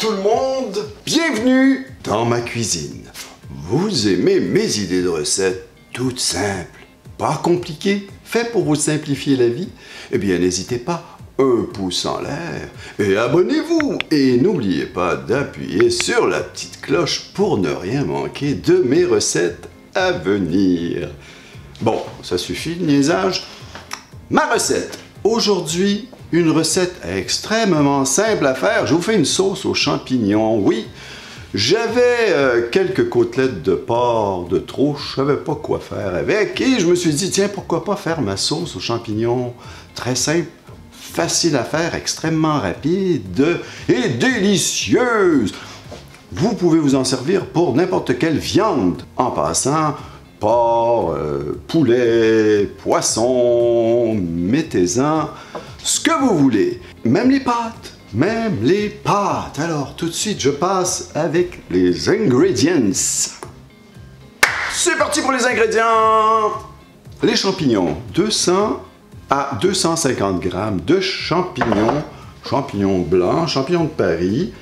tout le monde, bienvenue dans ma cuisine. Vous aimez mes idées de recettes toutes simples, pas compliquées, faites pour vous simplifier la vie? Eh bien n'hésitez pas, un pouce en l'air et abonnez-vous. Et n'oubliez pas d'appuyer sur la petite cloche pour ne rien manquer de mes recettes à venir. Bon, ça suffit le niaisage. Ma recette, aujourd'hui, une recette extrêmement simple à faire. Je vous fais une sauce aux champignons. Oui, j'avais quelques côtelettes de porc de trop. Je ne savais pas quoi faire avec. Et je me suis dit, tiens, pourquoi pas faire ma sauce aux champignons? Très simple, facile à faire, extrêmement rapide et délicieuse. Vous pouvez vous en servir pour n'importe quelle viande. En passant, porc, poulet, poisson, mettez-en ce que vous voulez. Même les pâtes. Même les pâtes. Alors, tout de suite, je passe avec les ingrédients. C'est parti pour les ingrédients. Les champignons. 200 à 250 grammes de champignons. Champignons blancs, champignons de Paris.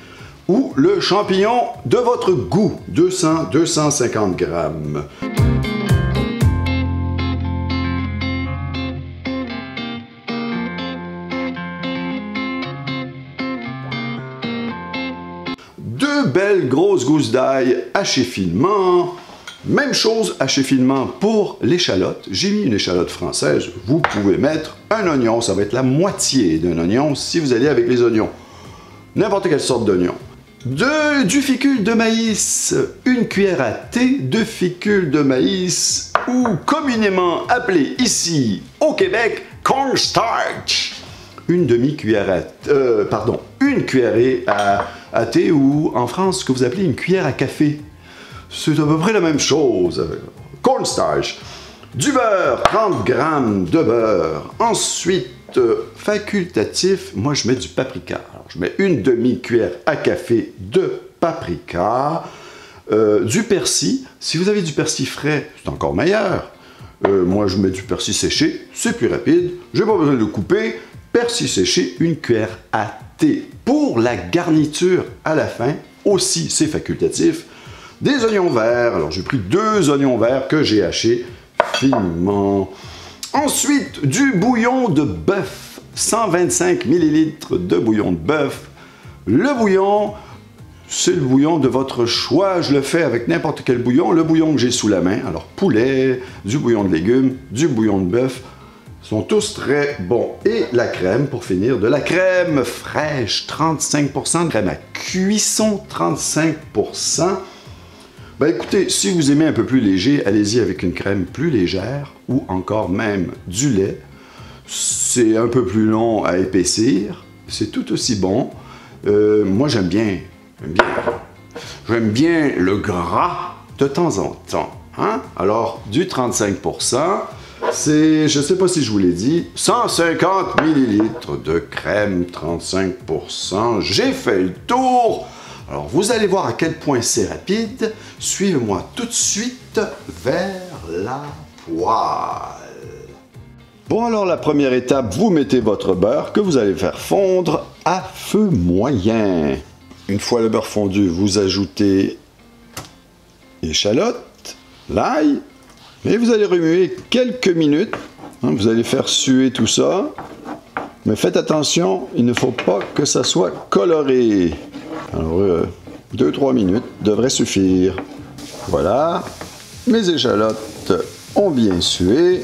Ou le champignon de votre goût. 200-250 grammes. Deux belles grosses gousses d'ail hachées finement. Même chose, haché finement pour l'échalote. J'ai mis une échalote française. Vous pouvez mettre un oignon. Ça va être la moitié d'un oignon si vous allez avec les oignons. N'importe quelle sorte d'oignon. Du fécule de maïs. Une cuillère à thé de fécule de maïs, ou communément appelé ici au Québec cornstarch. Une demi-cuillère une cuillerée à thé, ou en France, ce que vous appelez une cuillère à café. C'est à peu près la même chose. Cornstarch. Du beurre, 30 grammes de beurre. Ensuite, facultatif, moi je mets du paprika. Alors, je mets une demi-cuillère à café de paprika. Du persil. Si vous avez du persil frais, c'est encore meilleur. Moi je mets du persil séché, c'est plus rapide. J'ai pas besoin de le couper. Persil séché, une cuillère à thé. Pour la garniture à la fin, aussi c'est facultatif. Des oignons verts. Alors j'ai pris 2 oignons verts que j'ai hachés finement. Ensuite, du bouillon de bœuf. 125 ml de bouillon de bœuf. Le bouillon, c'est le bouillon de votre choix. Je le fais avec n'importe quel bouillon. Le bouillon que j'ai sous la main. Alors poulet, du bouillon de légumes, du bouillon de bœuf. Sont tous très bons. Et la crème, pour finir, de la crème fraîche, 35%, crème à cuisson, 35%. Ben écoutez, si vous aimez un peu plus léger, allez-y avec une crème plus légère, ou encore même du lait. C'est un peu plus long à épaissir, c'est tout aussi bon. Moi j'aime bien le gras de temps en temps. Hein? Alors, du 35%. C'est, je ne sais pas si je vous l'ai dit, 150 ml de crème, 35%. J'ai fait le tour. Alors, vous allez voir à quel point c'est rapide. Suivez-moi tout de suite vers la poêle. Bon, alors, la première étape, vous mettez votre beurre que vous allez faire fondre à feu moyen. Une fois le beurre fondu, vous ajoutez l'échalote, l'ail. Et vous allez remuer quelques minutes. Vous allez faire suer tout ça. Mais faites attention, il ne faut pas que ça soit coloré. Alors, 2-3 minutes devrait suffire. Voilà. Mes échalotes ont bien sué.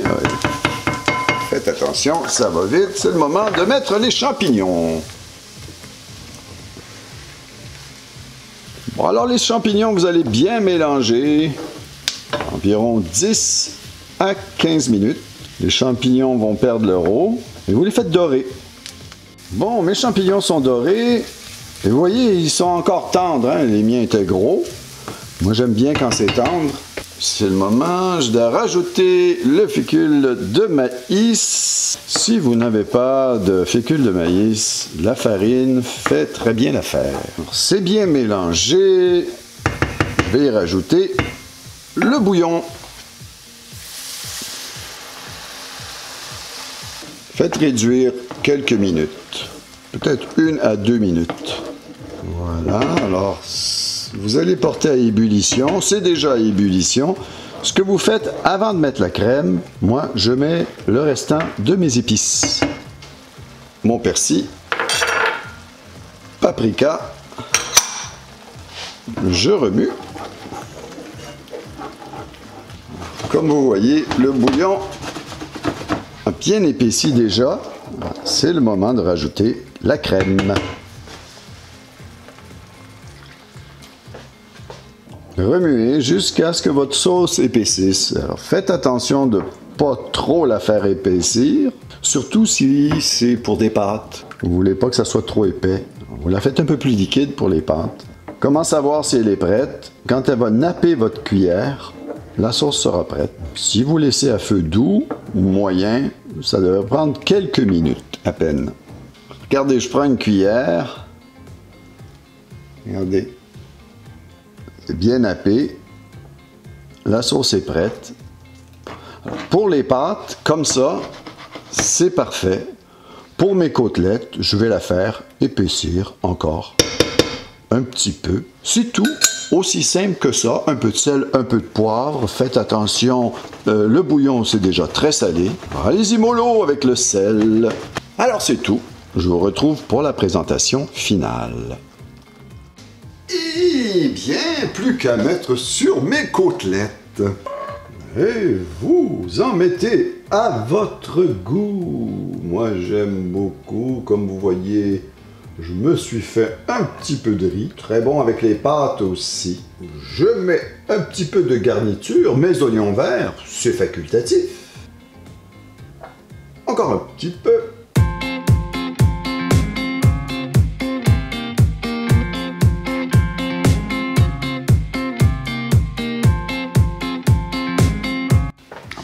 Faites attention, ça va vite. C'est le moment de mettre les champignons. Bon, alors les champignons, vous allez bien mélanger. Environ 10 à 15 minutes. Les champignons vont perdre leur eau et vous les faites dorer. Bon, mes champignons sont dorés. Et vous voyez, ils sont encore tendres. Hein? Les miens étaient gros. Moi, j'aime bien quand c'est tendre. C'est le moment de rajouter le fécule de maïs. Si vous n'avez pas de fécule de maïs, la farine fait très bien l'affaire. C'est bien mélangé. Je vais y rajouter le bouillon. Faites réduire quelques minutes, peut-être 1 à 2 minutes. Voilà, alors vous allez porter à ébullition, c'est déjà à ébullition. Ce que vous faites avant de mettre la crème, moi je mets le restant de mes épices. Mon persil, paprika, je remue. Comme vous voyez, le bouillon a bien épaissi déjà. C'est le moment de rajouter la crème. Remuez jusqu'à ce que votre sauce épaississe. Alors faites attention de ne pas trop la faire épaissir, surtout si c'est pour des pâtes. Vous ne voulez pas que ça soit trop épais. Vous la faites un peu plus liquide pour les pâtes. Comment savoir si elle est prête? Quand elle va napper votre cuillère, la sauce sera prête. Si vous laissez à feu doux ou moyen, ça devrait prendre quelques minutes à peine. Regardez, je prends une cuillère. Regardez. C'est bien nappé. La sauce est prête. Alors, pour les pâtes, comme ça, c'est parfait. Pour mes côtelettes, je vais la faire épaissir encore un petit peu. C'est tout. Aussi simple que ça. Un peu de sel, un peu de poivre. Faites attention, le bouillon, c'est déjà très salé. Allez-y mollo avec le sel. Alors, c'est tout. Je vous retrouve pour la présentation finale. Eh bien, plus qu'à mettre sur mes côtelettes. Et vous en mettez à votre goût. Moi, j'aime beaucoup. Comme vous voyez, je me suis fait un petit peu de riz. Très bon avec les pâtes aussi. Je mets un petit peu de garniture. Mes oignons verts, c'est facultatif. Encore un petit peu.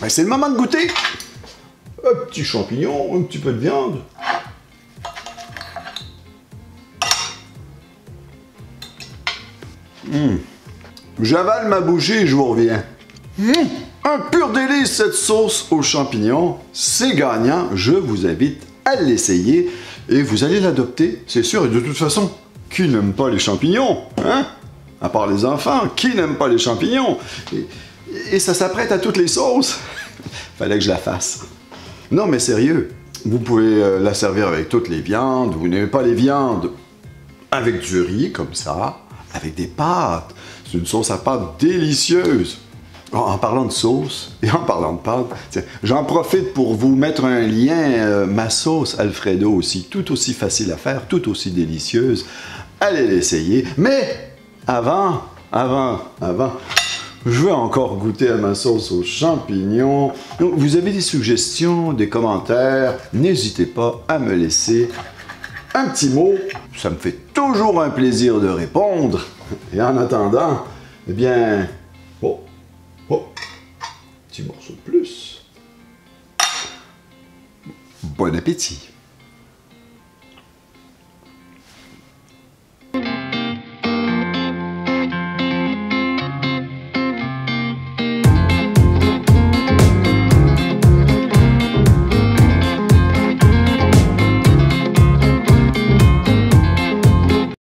C'est le moment de goûter. Un petit champignon, un petit peu de viande. J'avale ma bouchée et je vous reviens. Un pur délice cette sauce aux champignons. C'est gagnant. Je vous invite à l'essayer et vous allez l'adopter, c'est sûr. Et de toute façon, qui n'aime pas les champignons, hein? À part les enfants, qui n'aime pas les champignons? Et ça s'apprête à toutes les sauces. Fallait que je la fasse. Non, mais sérieux, vous pouvez la servir avec toutes les viandes. Vous n'aimez pas les viandes avec du riz, comme ça, avec des pâtes. C'est une sauce à pâte délicieuse. En parlant de sauce et en parlant de pâtes, j'en profite pour vous mettre un lien, ma sauce Alfredo aussi, tout aussi facile à faire, tout aussi délicieuse. Allez l'essayer. Mais avant, je veux encore goûter à ma sauce aux champignons. Donc, vous avez des suggestions, des commentaires, n'hésitez pas à me laisser un petit mot. Ça me fait toujours un plaisir de répondre. Et en attendant, eh bien, petit morceau de plus. Bon appétit.